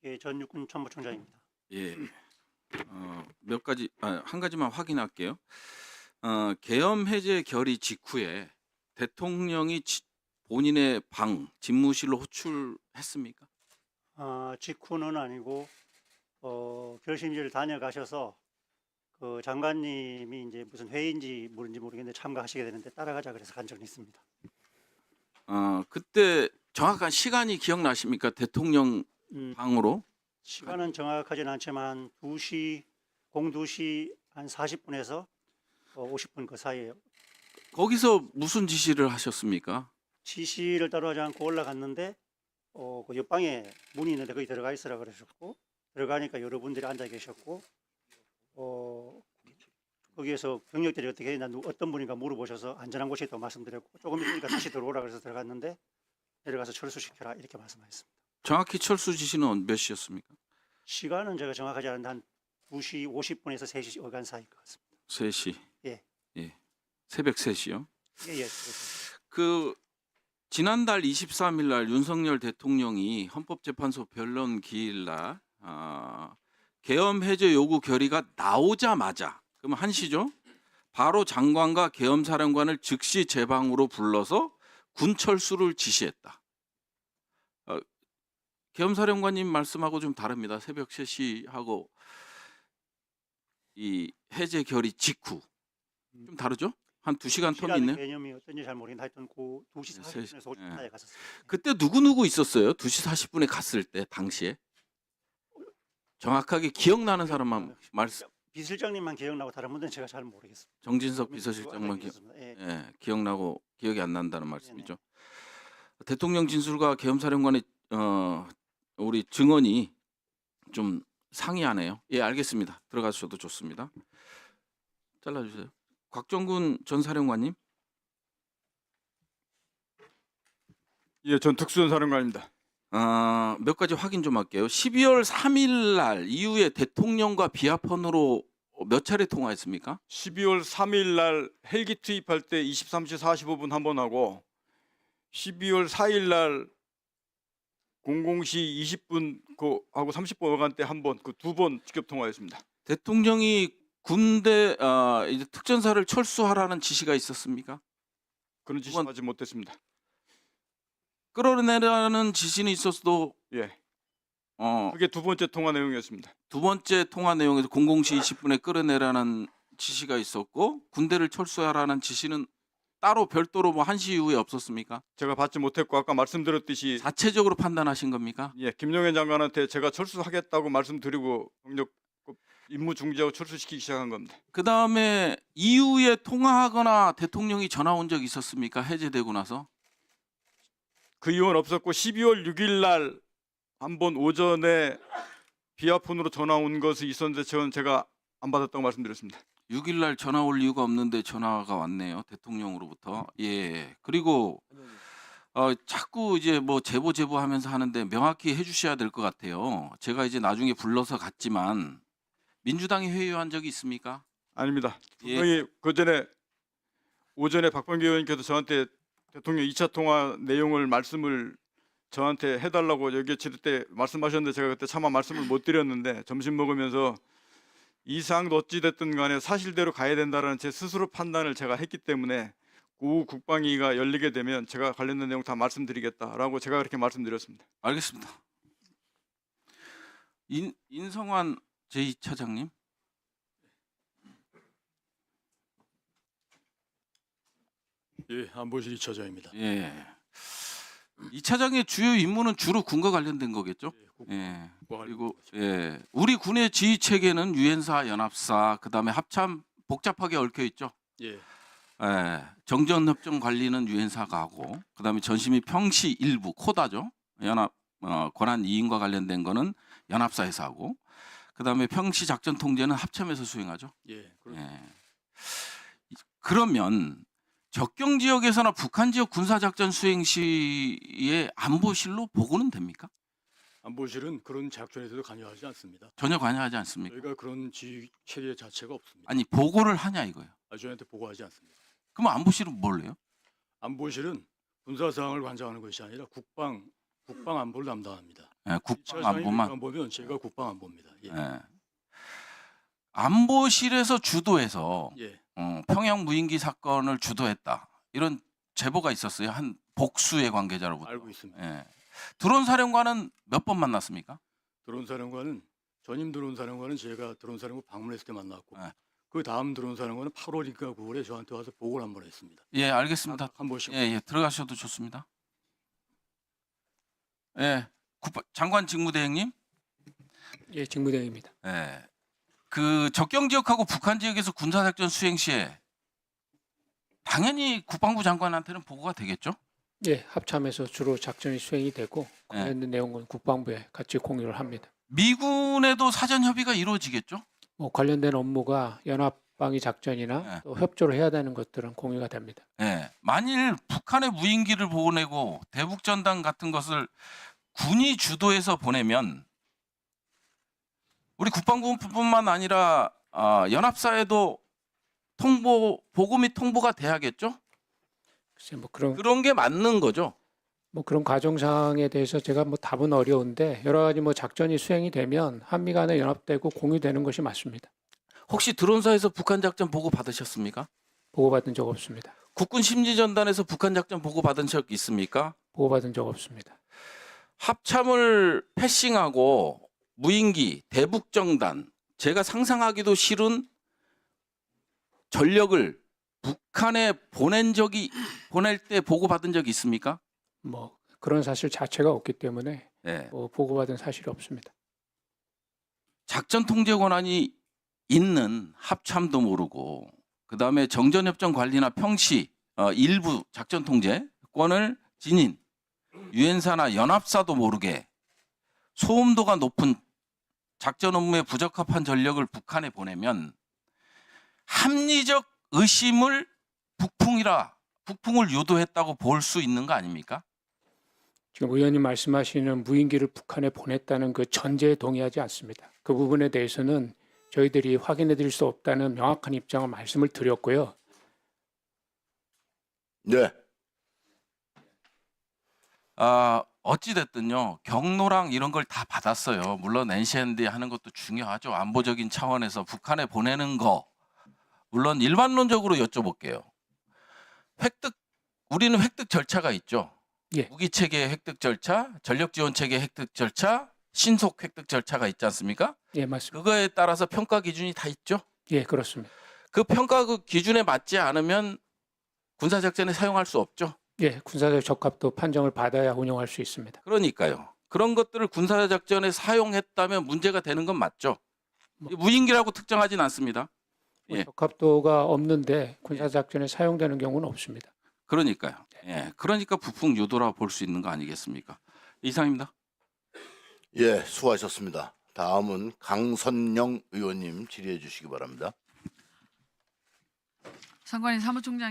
예, 전 육군 참모총장입니다. 예. 몇 가지 한 가지만 확인할게요. 계엄 해제 결의 직후에 대통령이 본인의 방 집무실로 호출했습니까? 직후는 아니고 결심지를 다녀가셔서 그 장관님이 이제 무슨 회의인지 뭔지 모르겠는데 참가하시게 되는데 따라가자 그래서 간 적은 있습니다. 그때 정확한 시간이 기억나십니까? 대통령 방으로? 시간은 정확하진 않지만 2시 02시 한 40분에서 50분 그 사이에요. 거기서 무슨 지시를 하셨습니까? 지시를 따르지 않고 올라갔는데 그 옆방에 문이 있는데 거기 들어가 있으라 그러셨고 들어가니까 여러분들이 앉아 계셨고 거기에서 병력들이 어떻게 했나 어떤 분인가 물어보셔서 안전한 곳에 또 말씀드렸고 조금 있으니까 다시 들어오라 그래서 들어갔는데 내려가서 철수시켜라 이렇게 말씀하셨습니다. 정확히 철수 지시는 몇 시였습니까? 시간은 제가 정확하지 않은데 한 2시 50분에서 3시 어간 사이일 것 같습니다. 3시. 예. 예. 새벽 3시요? 예, 예. 그 지난달 23일 날 윤석열 대통령이 헌법재판소 변론 기일날 계엄 해제 요구 결의가 나오자마자 그럼 1시죠? 바로 장관과 계엄사령관을 즉시 제 방으로 불러서 군 철수를 지시했다. 계엄사령관님 말씀하고 좀 다릅니다. 새벽 3시하고 이 해제 결의 직후 좀 다르죠? 한 2시간 텀이 있네요. 개념이 어떤지 잘 모르겠는데 하여튼 그 2시 40분에서 50분에 갔었어요. 그때 누구 있었어요? 2시 40분에 갔을 때 당시에 정확하게 기억나는 사람만 말씀. 비실장님만 기억나고 다른 분들은 제가 잘 모르겠습니다. 정진석 비서실장만 기억나고 기억이 안 난다는 말씀이죠. 네네. 대통령 진술과 계엄사령관의 우리 증언이 좀 상이하네요. 예, 알겠습니다. 들어가셔도 좋습니다. 잘라주세요. 곽정군 전 사령관님. 예, 전 특수전사령관입니다. 몇 가지 확인 좀 할게요. 12월 3일 날 이후에 대통령과 비아폰으로 몇 차례 통화했습니까? 12월 3일 날 헬기 투입할 때 23시 45분 한 번 하고 12월 4일 날 00시 20분 하고 30분 어간 때 한 번, 그 2번 직접 통화했습니다. 대통령이 군대 이제 특전사를 철수하라는 지시가 있었습니까? 그런 지시하지 못했습니다. 끌어내라는 지시는 있었어도 예. 그게 두 번째 통화 내용이었습니다. 두 번째 통화 내용에서 00시 20분에 끌어내라는 지시가 있었고 군대를 철수하라는 지시는 따로 별도로 뭐 1시 이후에 없었습니까? 제가 받지 못했고 아까 말씀드렸듯이 자체적으로 판단하신 겁니까? 예, 김용현 장관한테 제가 철수하겠다고 말씀드리고 병력 임무 중지하고 철수시키기 시작한 겁니다. 그 다음에 이후에 통화하거나 대통령이 전화 온 적 있었습니까? 해제되고 나서? 그 이후는 없었고 12월 6일 날 한 번 오전에 비아폰으로 전화 온 것이 있었는데 저는 제가 안 받았다고 말씀드렸습니다. 6일 날 전화 올 이유가 없는데 전화가 왔네요. 대통령으로부터. 예. 그리고 자꾸 이제 뭐 제보 하면서 하는데 명확히 해주셔야 될 것 같아요. 제가 이제 나중에 불러서 갔지만 민주당이 회유한 적이 있습니까? 아닙니다. 예. 분명히 그 전에 오전에 박범계 의원께서 저한테 대통령 2차 통화 내용을 말씀을 저한테 해달라고 여기에 치를 때 말씀하셨는데 제가 그때 차마 말씀을 못 드렸는데 점심 먹으면서 이 사항도 어찌됐든 간에 사실대로 가야 된다는 제 스스로 판단을 제가 했기 때문에 그 국방위가 열리게 되면 제가 관련된 내용 다 말씀드리겠다라고 제가 그렇게 말씀드렸습니다. 알겠습니다. 인성환 제2차장님. 예, 안보실 2차장입니다. 예. 2차장의 주요 임무는 주로 군과 관련된 거겠죠? 예. 그리고 예. 우리 군의 지휘 체계는 유엔사, 연합사, 그다음에 합참 복잡하게 얽혀 있죠. 예. 예. 정전 협정 관리는 유엔사가 하고 그다음에 전시 및 평시 일부 코다죠. 연합 권한 이인과 관련된 거는 연합사에서 하고 그다음에 평시 작전 통제는 합참에서 수행하죠. 예. 예. 그러면 적경 지역에서나 북한 지역 군사작전 수행 시에 안보실로 보고는 됩니까? 안보실은 그런 작전에서도 관여하지 않습니다. 전혀 관여하지 않습니까? 저희가 그런 지휘 체계 자체가 없습니다. 아니 보고를 하냐 이거예요. 저희한테 보고하지 않습니다. 그럼 안보실은 뭘 해요? 안보실은 군사 사항을 관장하는 것이 아니라 국방 안보를 담당합니다. 예, 국방 차장이 안보만. 안 보면 제가 국방 안보입니다. 예. 예. 안보실에서 주도해서 예. 평양 무인기 사건을 주도했다. 이런 제보가 있었어요. 한 복수의 관계자로부터. 알고 있습니다. 예. 드론 사령관은 몇 번 만났습니까? 드론 사령관은 전임 드론 사령관은 제가 드론 사령관 방문했을 때 만났고 네. 그 다음 드론 사령관은 8월인가 9월에 저한테 와서 보고를 한 번 했습니다. 예, 알겠습니다. 한 번씩. 예, 들어가셔도 좋습니다. 예, 장관 직무대행님. 예, 직무대행입니다. 예, 그 접경 지역하고 북한 지역에서 군사작전 수행 시에 당연히 국방부 장관한테는 보고가 되겠죠? 예, 합참에서 주로 작전이 수행이 되고 관련된 내용은 국방부에 같이 공유를 합니다. 미군에도 사전 협의가 이루어지겠죠? 뭐 관련된 업무가 연합방위 작전이나 네. 또 협조를 해야 되는 것들은 공유가 됩니다. 예, 만일 북한에 무인기를 보내고 대북전단 같은 것을 군이 주도해서 보내면 우리 국방부뿐만 아니라 연합사에도 보고 및 통보가 돼야겠죠? 글쎄 뭐 그런 그런 게 맞는 거죠. 과정상에 대해서 제가 뭐 답은 어려운데 여러 가지 뭐 작전이 수행이 되면 한미 간에 연합되고 공유되는 것이 맞습니다. 혹시 드론사에서 북한 작전 보고 받으셨습니까? 보고받은 적 없습니다. 국군 심리전단에서 북한 작전 보고 받은 적 있습니까? 보고받은 적 없습니다. 합참을 패싱하고 무인기, 대북정단, 제가 상상하기도 싫은 전력을 북한에 보낼 때 보고받은 적이 있습니까? 뭐 그런 사실 자체가 없기 때문에 네. 뭐 보고받은 사실이 없습니다. 작전 통제 권한이 있는 합참도 모르고 그다음에 정전협정 관리나 평시 일부 작전 통제권을 지닌 유엔사나 연합사도 모르게 소음도가 높은 작전 업무에 부적합한 전력을 북한에 보내면 합리적 의심을 북풍을 유도했다고 볼 수 있는 거 아닙니까? 지금 의원님 말씀하시는 무인기를 북한에 보냈다는 그 전제에 동의하지 않습니다. 그 부분에 대해서는 저희들이 확인해 드릴 수 없다는 명확한 입장을 말씀을 드렸고요. 네. 어찌됐든요. 경로랑 이런 걸 다 받았어요. 물론 NCND 하는 것도 중요하죠. 안보적인 차원에서 북한에 보내는 거. 물론 일반론적으로 여쭤볼게요. 우리는 획득 절차가 있죠. 예. 무기 체계 획득 절차, 전력 지원 체계 획득 절차, 신속 획득 절차가 있지 않습니까? 예, 맞습니다. 그거에 따라서 평가 기준이 다 있죠. 예, 그렇습니다. 그 평가 그 기준에 맞지 않으면 군사 작전에 사용할 수 없죠. 예, 군사적 적합도 판정을 받아야 운영할 수 있습니다. 그러니까요. 그런 것들을 군사 작전에 사용했다면 문제가 되는 건 맞죠. 무인기라고 특정하진 않습니다. 뭐 예. 적합도가 없는데 군사작전에 사용되는 경우는 없습니다. 그러니까요. 예. 그러니까 부풍 유도라 볼 수 있는 거 아니겠습니까? 이상입니다. 예, 수고하셨습니다. 다음은 강선영 의원님 질의해 주시기 바랍니다. 선관위 사무총장이